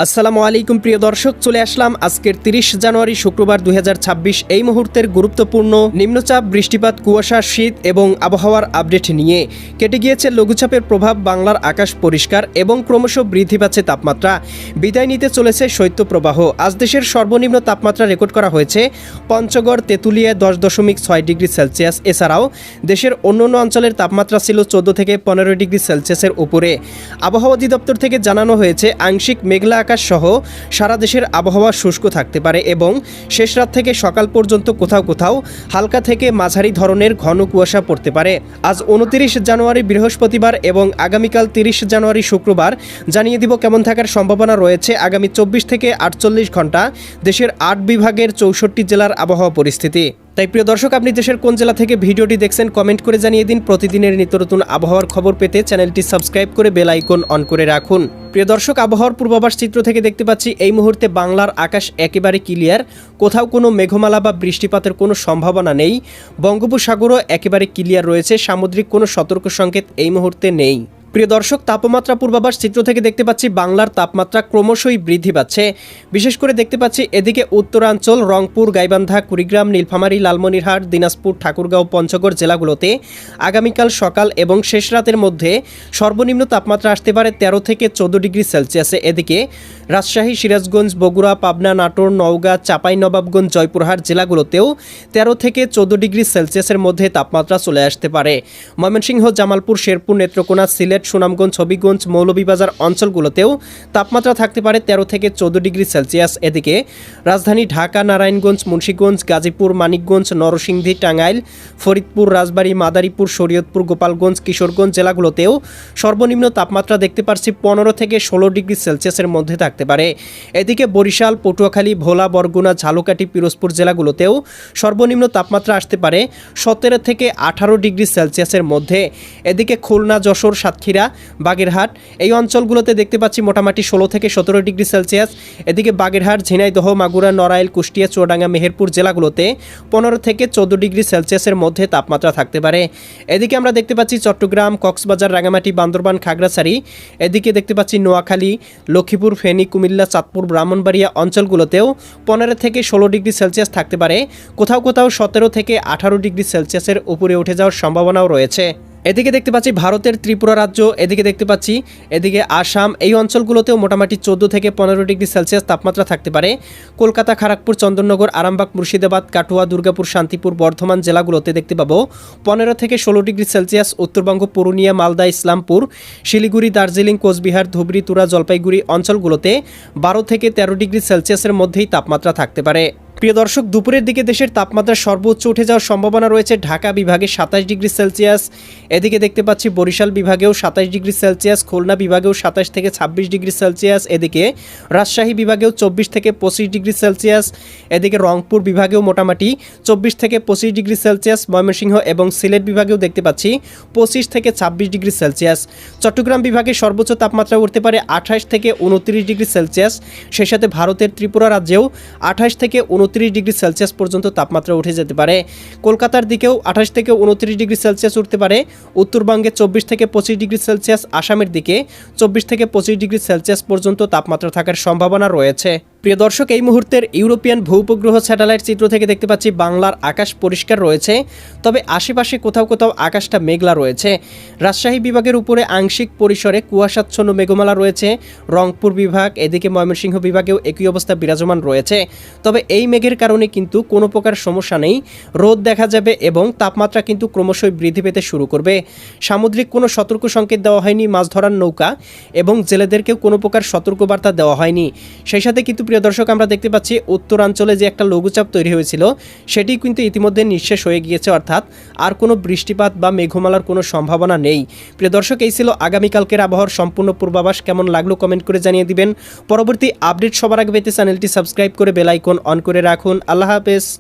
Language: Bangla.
আসসালামু আলাইকুম প্রিয় দর্শক, চলে আসলাম আজকের 30 জানুয়ারি শুক্রবার 2026 এই মুহূর্তের গুরুত্বপূর্ণ নিম্নচাপ, বৃষ্টিপাত, কুয়াশা, শীত এবং আবহাওয়ার আপডেট নিয়ে। কেটে গিয়েছে লঘুচাপের প্রভাব, বাংলার আকাশ পরিষ্কার এবং ক্রমশ বৃদ্ধি পাচ্ছে তাপমাত্রা। বিদায় নিতে চলেছে শৈত্যপ্রবাহ। আজ দেশের সর্বনিম্ন তাপমাত্রা রেকর্ড করা হয়েছে পঞ্চগড়, তেঁতুলিয়ায় 10.6 ডিগ্রি সেলসিয়াস। এছাড়াও দেশের অন্যান্য অঞ্চলের তাপমাত্রা ছিল 14 থেকে 15 ডিগ্রি সেলসিয়াসের উপরে। আবহাওয়া অধিদপ্তর থেকে জানানো হয়েছে আংশিক মেঘলা আকাশ সহ সারা দেশের আবহাওয়া শুষ্ক থাকতে পারে এবং শেষ রাত থেকে সকাল পর্যন্ত কোথাও কোথাও হালকা থেকে মাঝারি ধরনের ঘন কুয়াশা পড়তে পারে। আজ 29 জানুয়ারি বৃহস্পতিবার এবং আগামীকাল 30 জানুয়ারি শুক্রবার জানিয়ে দিব কেমন থাকার সম্ভাবনা রয়েছে আগামী 24 থেকে 48 ঘন্টা দেশের 8 বিভাগের 64 জেলার আবহাওয়া পরিস্থিতি। তাই প্রিয় দর্শক, আপনি দেশের কোন জেলা থেকে ভিডিওটি দেখছেন কমেন্ট করে জানিয়ে দিন। প্রতিদিনের নিত্য নতুন আবহাওয়ার খবর পেতে চ্যানেলটি সাবস্ক্রাইব করে বেল আইকন অন করে রাখুন। প্রিয় দর্শক, আবহাওয়ার পূর্বাভাস চিত্র থেকে দেখতে পাচ্ছি এই মুহূর্তে বাংলার আকাশ একেবারে ক্লিয়ার। কোথাও কোনো মেঘমালা বা বৃষ্টিপাতের কোনো সম্ভাবনা নেই। বঙ্গোপসাগরও একেবারে ক্লিয়ার রয়েছে। সামুদ্রিক কোনো সতর্ক সংকেত এই মুহূর্তে নেই। প্রিয় দর্শক, তাপমাত্রা পূর্বাভাস চিত্র থেকে দেখতে পাচ্ছি বাংলার তাপমাত্রা ক্রমশই বৃদ্ধি পাচ্ছে। বিশেষ করে দেখতে পাচ্ছি এদিকে উত্তরাঞ্চল, রংপুর, গাইবান্ধা, কুড়িগ্রাম, নীলফামারী, লালমনিরহাট, দিনাজপুর, ঠাকুরগাঁও, পঞ্চগড় জেলাগুলোতে আগামীকাল সকাল এবং শেষ রাতের মধ্যে সর্বনিম্ন তাপমাত্রা আসতে পারে 13 থেকে 14 ডিগ্রি সেলসিয়াসে। এদিকে রাজশাহী, সিরাজগঞ্জ, বগুড়া, পাবনা, নাটোর, নওগাঁ, চাঁপাইনবাবগঞ্জ, জয়পুরহাট জেলাগুলোতেও 13 থেকে 14 ডিগ্রি সেলসিয়াসের মধ্যে তাপমাত্রা চলে আসতে পারে। ময়মনসিংহ, জামালপুর, শেরপুর, নেত্রকোনা, সিলেট, সুনামগঞ্জ, হবিগঞ্জ, মৌলভীবাজার অঞ্চলগুলোতেও তাপমাত্রা থাকতে পারে 13 থেকে 14 ডিগ্রি সেলসিয়াস। এদিকে রাজধানী ঢাকা, নারায়ণগঞ্জ, মুন্সিগঞ্জ, গাজীপুর, মানিকগঞ্জ, নরসিংদী, টাঙ্গাইল, ফরিদপুর, রাজবাড়ী, মাদারীপুর, শরীয়তপুর, গোপালগঞ্জ, কিশোরগঞ্জ জেলাগুলোতেও সর্বনিম্ন তাপমাত্রা দেখতে পাচ্ছি 15 থেকে 16 ডিগ্রি সেলসিয়াসের মধ্যে থাকতে পারে। এদিকে বরিশাল, পটুয়াখালী, ভোলা, বরগুনা, ঝালকাঠি, পিরোজপুর জেলাগুলোতেও সর্বনিম্ন তাপমাত্রা আসতে পারে 17 থেকে 18 ডিগ্রি সেলসিয়াসের মধ্যে। এদিকে খুলনা, যশোর, সাতক্ষীরা, বাগেরহাট এই অঞ্চলগুলোতে দেখতে পাচ্ছি মোটামুটি 16 থেকে 17 ডিগ্রি সেলসিয়াস। এদিকে বাগেরহাট, ঝিনাইদহ, মাগুরা, নড়াইল, কুষ্টিয়া, চুয়াডাঙ্গা, মেহেরপুর জেলাগুলোতে 15 থেকে 14 ডিগ্রি সেলসিয়াসের মধ্যে তাপমাত্রা থাকতে পারে। এদিকে আমরা দেখতে পাচ্ছি চট্টগ্রাম, কক্সবাজার, রাঙামাটি, বান্দরবান, খাগড়াছড়ি, এদিকে দেখতে পাচ্ছি নোয়াখালী, লক্ষ্মীপুর, ফেনী, কুমিল্লা, চাঁদপুর, ব্রাহ্মণবাড়িয়া অঞ্চলগুলোতেও 15 থেকে 16 ডিগ্রি সেলসিয়াস থাকতে পারে। কোথাও কোথাও 17 থেকে 18 ডিগ্রি সেলসিয়াসের উপরে উঠে যাওয়ার সম্ভাবনাও রয়েছে। এদিকে দেখতে পাচ্ছি ভারতের ত্রিপুরা রাজ্য, এদিকে দেখতে পাচ্ছি এদিকে আসাম এই অঞ্চলগুলোতেও মোটামুটি 14 থেকে 15 ডিগ্রি সেলসিয়াস তাপমাত্রা থাকতে পারে। কলকাতা, খড়গপুর, চন্দননগর, আরামবাগ, মুর্শিদাবাদ, কাটুয়া, দুর্গাপুর, শান্তিপুর, বর্ধমান জেলাগুলোতে দেখতে পাবো 15 থেকে 16 ডিগ্রি সেলসিয়াস। উত্তরবঙ্গ, পুরুলিয়া, মালদা, ইসলামপুর, শিলিগুড়ি, দার্জিলিং, কোচবিহার, ধুবড়ী, তুরা, জলপাইগুড়ি অঞ্চলগুলোতে 12 থেকে 13 ডিগ্রি সেলসিয়াসের মধ্যেই তাপমাত্রা থাকতে পারে। প্রিয় দর্শক, দুপুরের দিকে দেশের তাপমাত্রা সর্বোচ্চ উঠে যাওয়ার সম্ভাবনা রয়েছে ঢাকা বিভাগে 27 ডিগ্রি সেলসিয়াস। এদিকে দেখতে পাচ্ছি বরিশাল বিভাগেও 27 ডিগ্রি সেলসিয়াস, খুলনা বিভাগেও 27 থেকে 26 ডিগ্রি সেলসিয়াস। এদিকে রাজশাহী বিভাগেও 24 থেকে 25 ডিগ্রি সেলসিয়াস। এদিকে রংপুর বিভাগেও মোটামুটি 24 থেকে 25 ডিগ্রি সেলসিয়াস। ময়মনসিংহ এবং সিলেট বিভাগেও দেখতে পাচ্ছি 25 থেকে 26 ডিগ্রি সেলসিয়াস। চট্টগ্রাম বিভাগে সর্বোচ্চ তাপমাত্রা উঠতে পারে 28 থেকে 29 ডিগ্রি সেলসিয়াস। সেই সাথে ভারতের ত্রিপুরা রাজ্যেও 28 থেকে 29 ডিগ্রি সেলসিয়াস পর্যন্ত তাপমাত্রা উঠে যেতে পারে। কলকাতার দিকেও 28 থেকে 29 ডিগ্রি সেলসিয়াস উঠতে পারে। উত্তরবঙ্গে 24 থেকে 25 ডিগ্রি সেলসিয়াস, আসামের দিকে 24 থেকে 25 ডিগ্রি সেলসিয়াস পর্যন্ত তাপমাত্রা থাকার সম্ভাবনা রয়েছে। প্রিয় দর্শক, এই মুহূর্তের ইউরোপিয়ান ভূউপগ্রহ স্যাটেলাইট চিত্র থেকে দেখতে পাচ্ছি বাংলার আকাশ পরিষ্কার রয়েছে, তবে আশেপাশে কোথাও কোথাও আকাশটা মেঘলা রয়েছে। রাজশাহী বিভাগের উপরে আংশিক পরিসরে কুয়াশাচ্ছন্ন মেঘমালা রয়েছে। রংপুর বিভাগ, এদিকে ময়মনসিংহ বিভাগেও একই অবস্থা বিরাজমান রয়েছে। তবে এই মেঘের কারণে কিন্তু কোনো প্রকার সমস্যা নেই, রোদ দেখা যাবে এবং তাপমাত্রা কিন্তু ক্রমশই বৃদ্ধি পেতে শুরু করবে। সামুদ্রিক কোনো সতর্ক সংকেত দেওয়া হয়নি মাছ ধরার নৌকা এবং জেলেদেরকেও কোনো প্রকার সতর্কবার্তা দেওয়া হয়নি। সেই সাথে কিন্তু প্রিয় দর্শক, আমরা দেখতে পাচ্ছি উত্তরাঞ্চলে যে একটা লঘুচাপ তৈরি হয়েছিল সেটি কিন্তু ইতিমধ্যে নিঃশেষ হয়ে গিয়েছে, অর্থাৎ আর কোনো বৃষ্টিপাত বা মেঘমালার কোনো সম্ভাবনা নেই। প্রিয় দর্শক, এই ছিল আগামীকালকের আবহাওয়ার সম্পূর্ণ পূর্বাভাস। কেমন লাগলো কমেন্ট করে জানিয়ে দিবেন। পরবর্তী আপডেট সবার আগে পেতে চ্যানেলটি সাবস্ক্রাইব করে বেল আইকন অন করে রাখুন। আল্লাহ হাফেজ।